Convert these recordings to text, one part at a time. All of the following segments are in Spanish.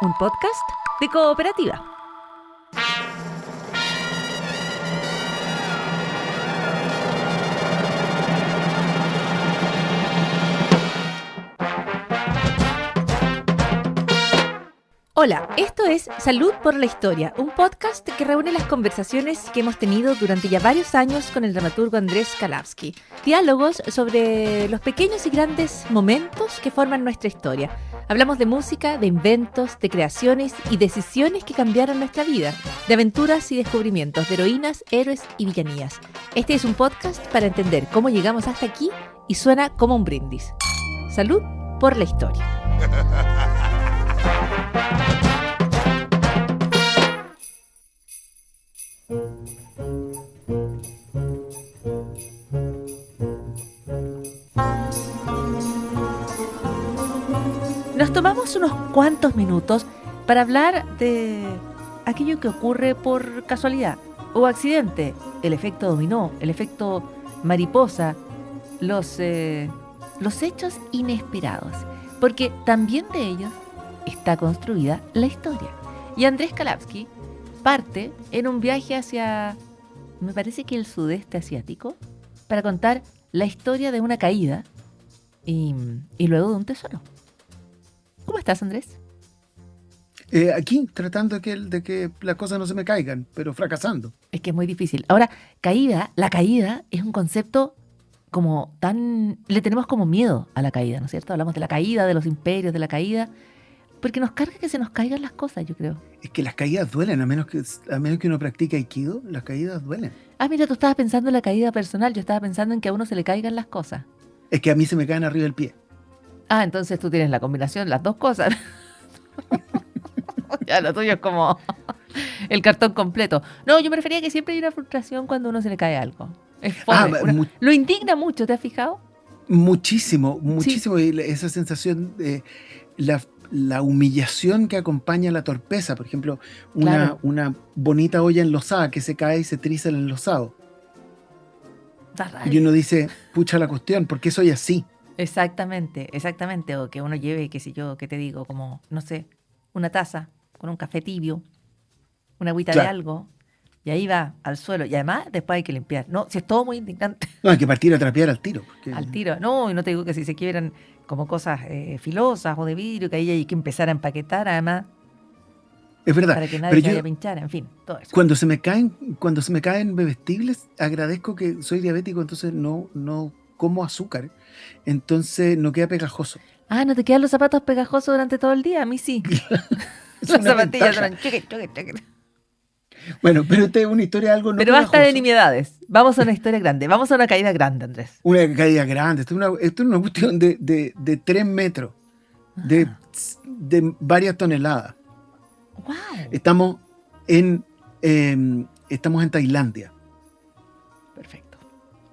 un podcast de Cooperativa. Hola, esto es Salud por la Historia, un podcast que reúne las conversaciones que hemos tenido durante ya varios años con el dramaturgo Andrés Kalavsky. Diálogos sobre los pequeños y grandes momentos que forman nuestra historia. Hablamos de música, de inventos, de creaciones y decisiones que cambiaron nuestra vida, de aventuras y descubrimientos, de heroínas, héroes y villanías. Este es un podcast para entender cómo llegamos hasta aquí y suena como un brindis. Salud por la Historia. Nos tomamos unos cuantos minutos para hablar de aquello que ocurre por casualidad o accidente, el efecto dominó, el efecto mariposa, los hechos inesperados, porque también de ellos está construida la historia. Y Andrés Kalavsky parte en un viaje hacia, me parece que el sudeste asiático, para contar la historia de una caída y luego de un tesoro. ¿Cómo estás, Andrés? Aquí, tratando de que las cosas no se me caigan, pero fracasando. Es que es muy difícil. Ahora, la caída es un concepto como tan... Le tenemos como miedo a la caída, ¿no es cierto? Hablamos de la caída, de los imperios, de la caída, porque nos carga que se nos caigan las cosas, yo creo. Es que las caídas duelen, a menos que uno practique Aikido, las caídas duelen. Ah, mira, tú estabas pensando en la caída personal, yo estaba pensando en que a uno se le caigan las cosas. Es que a mí se me caen arriba del pie. Ah, entonces tú tienes la combinación, las dos cosas. Ya, lo tuyo es como el cartón completo. No, yo me refería a que siempre hay una frustración cuando a uno se le cae algo. Es fome. Lo indigna mucho, ¿te has fijado? Muchísimo. Sí. Y esa sensación de la humillación que acompaña la torpeza. Por ejemplo, Claro. una bonita olla enlosada que se cae y se triza el enlosado. Da rabia. Y uno dice, pucha la cuestión, ¿por qué soy así? Exactamente. O que uno lleve, qué sé yo, qué te digo, como, no sé, una taza con un café tibio, una agüita de Claro. algo, y ahí va al suelo. Y además, después hay que limpiar. No, si es todo muy indignante, No, hay que partir a trapear al tiro. Porque... al tiro. No, y no te digo que si se quiebran como cosas filosas o de vidrio, que ahí hay que empezar a empaquetar, además, Es verdad. para que nadie Pero se vaya yo, a pinchar, en fin, todo eso. cuando se me caen bebestibles, agradezco que soy diabético, entonces no como azúcar. Entonces no queda pegajoso. Ah, ¿no te quedan los zapatos pegajosos durante todo el día? A mí sí. Es Las una zapatillas ventaja. eran choque. Bueno, pero esta es una historia algo no Pero basta de pegajoso. nimiedades. Vamos a una historia grande. Vamos a una caída grande, Andrés. Una caída grande. Esto es una cuestión de 3 metros, de varias toneladas. ¡Wow! Estamos en Tailandia. Perfecto.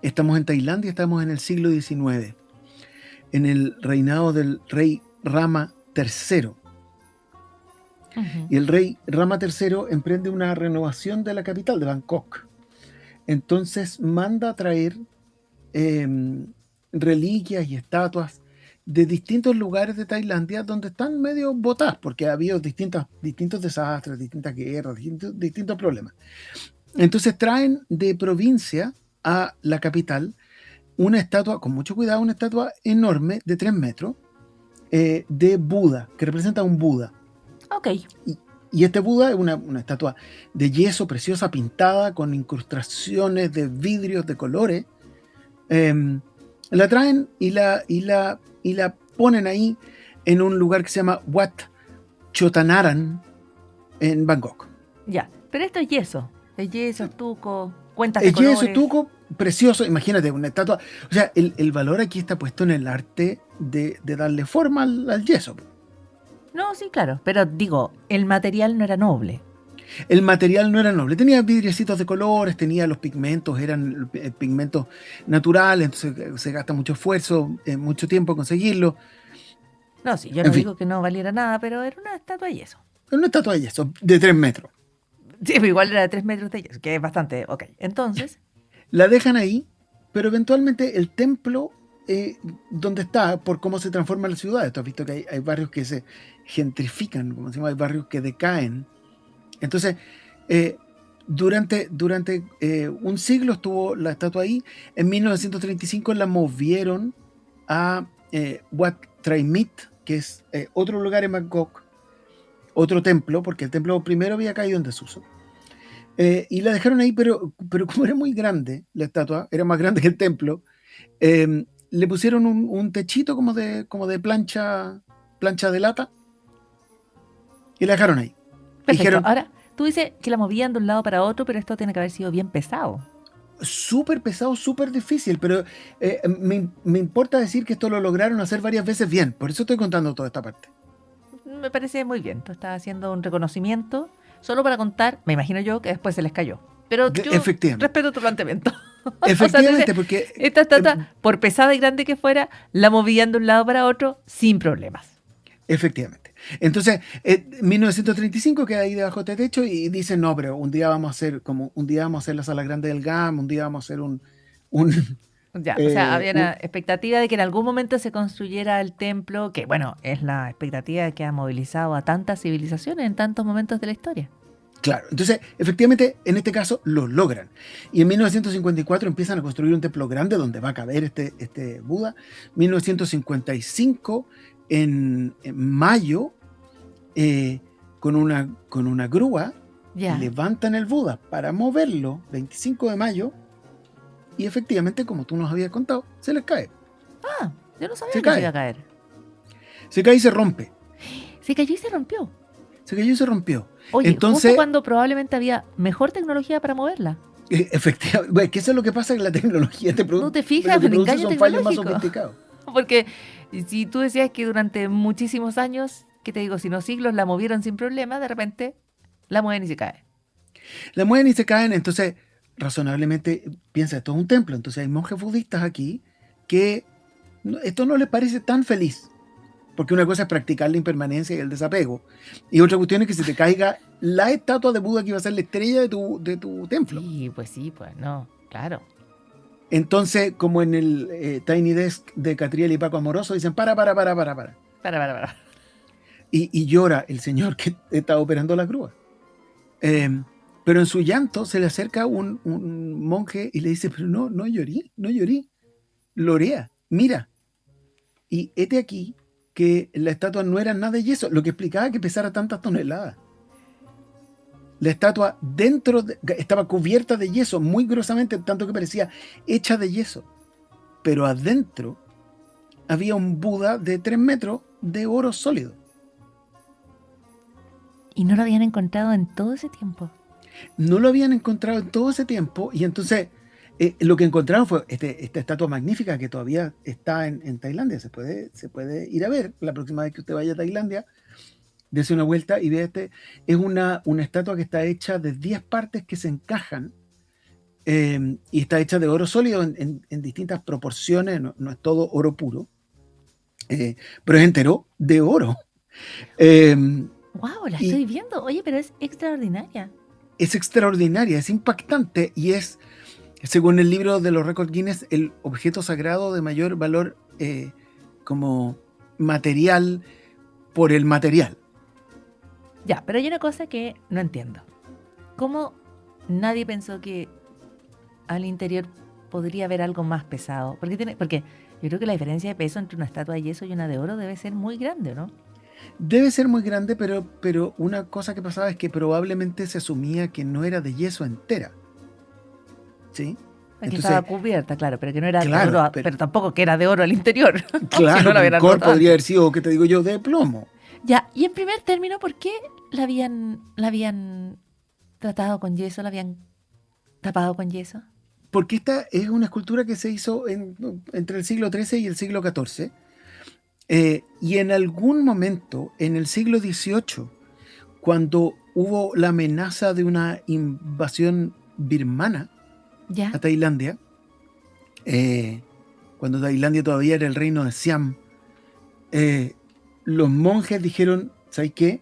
Estamos en Tailandia, estamos en el siglo XIX, en el reinado del rey Rama III. Y el rey Rama III emprende una renovación de la capital, de Bangkok. Entonces manda a traer reliquias y estatuas de distintos lugares de Tailandia donde están medio botadas, porque ha habido distintos desastres, distintas guerras, distintos problemas. Entonces traen de provincia a la capital una estatua, con mucho cuidado, una estatua enorme de 3 metros de Buda, que representa a un Buda. Ok. Y este Buda es una estatua de yeso preciosa, pintada con incrustaciones de vidrios de colores. La traen y la ponen ahí en un lugar que se llama Wat Chotanaran en Bangkok. Ya. Pero esto es yeso. Es yeso, estuco, cuentas El de colores. yeso estuco precioso, imagínate, una estatua. O sea, el valor aquí está puesto en el arte de darle forma al yeso. No, sí, claro. Pero digo, el material no era noble. El material no era noble, tenía vidriecitos de colores, tenía los pigmentos, eran pigmentos naturales, entonces se gasta mucho esfuerzo, mucho tiempo conseguirlo. No, sí, yo En no fin. digo que no valiera nada, pero era una estatua de yeso. Una estatua de yeso de 3 metros. Sí, pero igual era de 3 metros de yeso, que es bastante. Ok. Entonces, La dejan ahí, pero eventualmente el templo donde está por cómo se transforman las ciudades. Tú has visto que hay barrios que se gentrifican, como decimos, hay barrios que decaen. Entonces, durante un siglo estuvo la estatua ahí. En 1935 la movieron a Wat Traimit, que es otro lugar en Bangkok, otro templo, porque el templo primero había caído en desuso. Y la dejaron ahí, pero como era muy grande la estatua, era más grande que el templo, le pusieron un techito como de plancha de lata y la dejaron ahí. Perfecto. Dijeron, Ahora, tú dices que la movían de un lado para otro, pero esto tiene que haber sido bien pesado. súper pesado, súper difícil, pero me importa decir que esto lo lograron hacer varias veces bien. Por eso estoy contando toda esta parte. Me parece muy bien. Tú estás haciendo un reconocimiento solo para contar, me imagino yo, que después se les cayó. Pero yo Efectivamente. respeto tu planteamiento. Efectivamente, o sea, porque esta estatua, por pesada y grande que fuera, la movían de un lado para otro sin problemas. efectivamente. Entonces, 1935 queda ahí debajo de este techo y dicen, no, pero un día vamos a hacer la sala grande del GAM, un día vamos a hacer un Ya, o sea, había una expectativa de que en algún momento se construyera el templo, que bueno, es la expectativa que ha movilizado a tantas civilizaciones en tantos momentos de la historia. Claro, entonces, efectivamente, en este caso lo logran. Y en 1954 empiezan a construir un templo grande donde va a caber este Buda. 1955, en mayo, con una grúa, Ya. levantan el Buda para moverlo, 25 de mayo, y efectivamente, como tú nos habías contado, se les cae. Ah, yo no sabía Se que se cae. iba a caer. Se cae y se rompe. Se cayó y se rompió. Se cayó y se rompió. Oye, Entonces, justo cuando probablemente había mejor tecnología para moverla. efectivamente, bueno, que eso es lo que pasa en la tecnología. ¿No te fijas? Lo que Un produce engaño son fallos más tecnológico. sofisticados. Porque si tú decías que durante muchísimos años, ¿qué te digo? Si no siglos la movieron sin problema, de repente la mueven y se cae. La mueven y se caen, entonces razonablemente piensa, esto es un templo, entonces hay monjes budistas aquí que esto no les parece tan feliz, porque una cosa es practicar la impermanencia y el desapego, y otra cuestión es que se te caiga la estatua de Buda que iba a ser la estrella de tu templo. Sí, pues no, claro. Entonces, como en el Tiny Desk de Catriel y Paco Amoroso, dicen, para. Para. Y llora el señor que está operando la grúa. Pero en su llanto se le acerca un monje y le dice, pero no llorí, lorea, mira. Y hete aquí que la estatua no era nada de yeso, lo que explicaba que pesara tantas toneladas. La estatua estaba cubierta de yeso, muy grosamente, tanto que parecía hecha de yeso. Pero adentro había un Buda de 3 metros de oro sólido. Y no lo habían encontrado en todo ese tiempo. No lo habían encontrado en todo ese tiempo y entonces lo que encontraron fue esta estatua magnífica que todavía está en Tailandia. Se puede ir a ver la próxima vez que usted vaya a Tailandia. Dese una vuelta y ve es una estatua que está hecha de 10 partes que se encajan y está hecha de oro sólido en distintas proporciones, no es todo oro puro, pero es entero de oro. ¡Wow! La estoy viendo. Oye, pero es extraordinaria. Es extraordinaria, es impactante y es, según el libro de los récords Guinness, el objeto sagrado de mayor valor como material por el material. Ya, pero hay una cosa que no entiendo. ¿Cómo nadie pensó que al interior podría haber algo más pesado? Porque yo creo que la diferencia de peso entre una estatua de yeso y una de oro debe ser muy grande, ¿no? Debe ser muy grande, pero una cosa que pasaba es que probablemente se asumía que no era de yeso entera. ¿Sí? Porque estaba cubierta, claro, pero que no era de oro, pero tampoco que era de oro al interior. Claro, si no el core podría haber sido, ¿qué te digo yo?, de plomo. Ya, y en primer término, ¿por qué la habían tratado con yeso, la habían tapado con yeso? Porque esta es una escultura que se hizo entre el siglo XIII y el siglo XIV. Y en algún momento, en el siglo XVIII, cuando hubo la amenaza de una invasión birmana a Tailandia, cuando Tailandia todavía era el reino de Siam, los monjes dijeron, ¿sabes qué?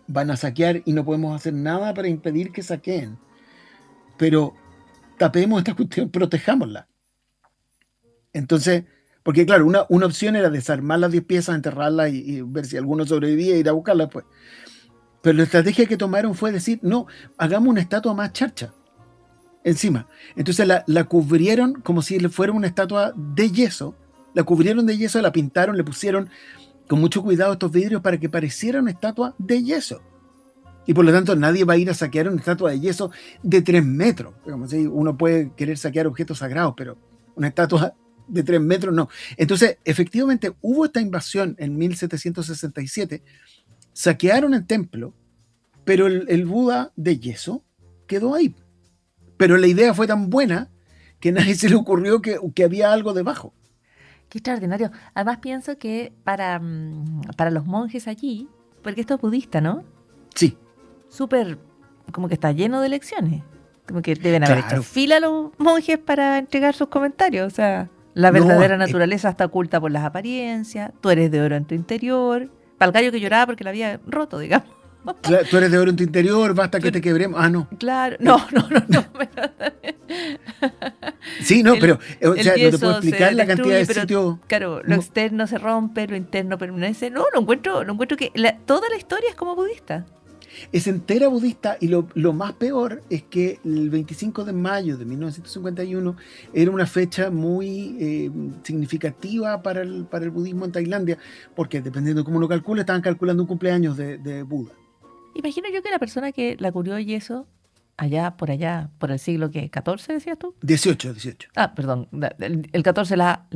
Van a saquear y no podemos hacer nada para impedir que saqueen. Pero tapemos esta cuestión, protejámosla. Entonces Porque claro, una opción era desarmar las 10 piezas, enterrarlas y ver si alguno sobrevivía e ir a buscarlas después. Pero la estrategia que tomaron fue decir, no, hagamos una estatua más charcha encima. Entonces la cubrieron como si fuera una estatua de yeso. La cubrieron de yeso, la pintaron, le pusieron con mucho cuidado estos vidrios para que pareciera una estatua de yeso. Y por lo tanto nadie va a ir a saquear una estatua de yeso de 3 metros. Como si uno puede querer saquear objetos sagrados, pero una estatua de 3 metros no. Entonces, efectivamente, hubo esta invasión en 1767, saquearon el templo, pero el Buda de yeso quedó ahí. Pero la idea fue tan buena que a nadie se le ocurrió que había algo debajo. Qué extraordinario. Además pienso que para los monjes allí, porque esto es budista, ¿no? Sí. Súper, como que está lleno de lecciones. Como que deben haber Claro. hecho fila los monjes para entregar sus comentarios. O sea, la verdadera naturaleza está oculta por las apariencias. Tú eres de oro en tu interior. Para el gallo que lloraba porque la había roto, digamos. Claro, tú eres de oro en tu interior, basta que te quebremos. Ah, no. Claro. No. Sí, no, pero o El sea, no te yeso puedo explicar se la cantidad de destruye, pero, sitios. claro, lo No. externo se rompe, lo interno permanece. No, lo encuentro que toda la historia es como budista. Es entera budista y lo más peor es que el 25 de mayo de 1951 era una fecha muy significativa para el budismo en Tailandia, porque dependiendo de cómo lo calcule, estaban calculando un cumpleaños de Buda. Imagino yo que la persona que la curió y eso, allá, por el siglo que 14, decías tú. 18. Ah, perdón, el 14 la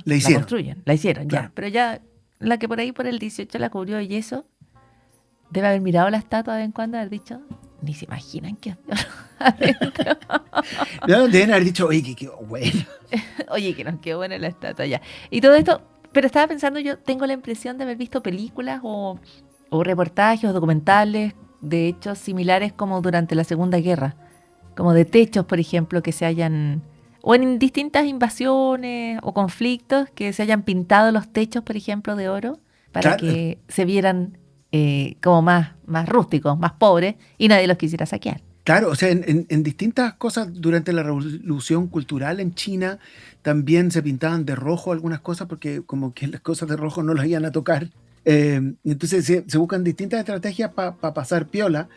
hicieron. construyen, la hicieron, Claro. ya. Pero ya, la que por ahí por el 18 la cubrió y eso, debe haber mirado la estatua de vez en cuando y haber dicho, ni se imaginan que adentro. No, deben haber dicho, oye, qué bueno. Oye, que nos quedó buena la estatua ya. Y todo esto, pero estaba pensando, yo tengo la impresión de haber visto películas o reportajes o documentales de hechos similares como durante la Segunda Guerra, como de techos, por ejemplo, que se hayan, o en distintas invasiones o conflictos, que se hayan pintado los techos, por ejemplo, de oro, para Claro. que se vieran como más rústicos, más pobres, y nadie los quisiera saquear. Claro, o sea, en distintas cosas durante la revolución cultural en China también se pintaban de rojo algunas cosas porque como que las cosas de rojo no las iban a tocar. Entonces se buscan distintas estrategias para pasar piola.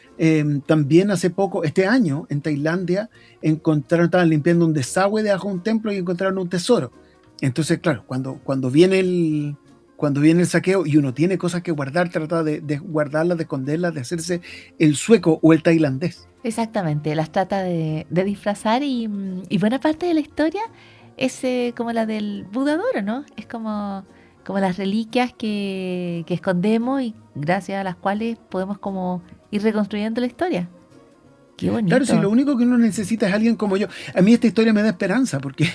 También hace poco, este año, en Tailandia, estaban limpiando un desagüe debajo de un templo y encontraron un tesoro. Entonces, claro, cuando viene el saqueo y uno tiene cosas que guardar, trata de guardarlas, de esconderlas, de hacerse el sueco o el tailandés. Exactamente, las trata de disfrazar y buena parte de la historia es como la del Buda de oro, ¿no? Es como las reliquias que escondemos y gracias a las cuales podemos como ir reconstruyendo la historia. Qué bonito. Claro, si lo único que uno necesita es alguien como yo. A mí esta historia me da esperanza, porque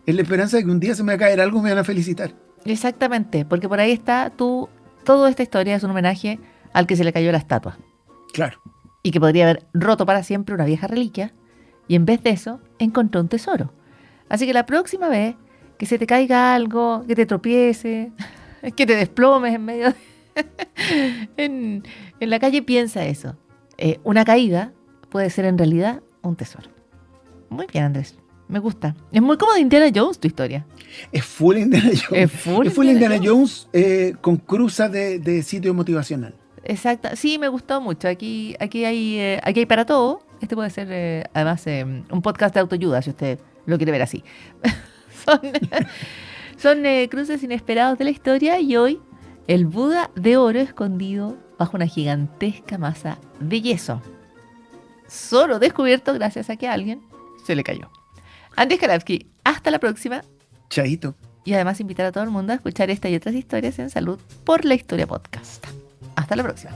es la esperanza de que un día se me va a caer algo y me van a felicitar. Exactamente, porque por ahí está toda esta historia es un homenaje al que se le cayó la estatua. Claro. Y que podría haber roto para siempre una vieja reliquia, y en vez de eso, encontró un tesoro. Así que la próxima vez que se te caiga algo, que te tropiece, que te desplomes en medio en la calle, piensa eso. Una caída puede ser en realidad un tesoro. Muy bien, Andrés. Me gusta. Es muy como de Indiana Jones tu historia. Es full Indiana Jones. Es full Indiana Jones con cruza de sitio motivacional. Exacto. Sí, me gustó mucho. Aquí hay para todo. Este puede ser, además, un podcast de autoayuda, si usted lo quiere ver así. Son cruces inesperados de la historia y hoy el Buda de oro escondido bajo una gigantesca masa de yeso. Solo descubierto gracias a que a alguien se le cayó. Andrés Karabsky, hasta la próxima. Chaito. Y además invitar a todo el mundo a escuchar esta y otras historias en Salud por la Historia Podcast. Hasta la próxima.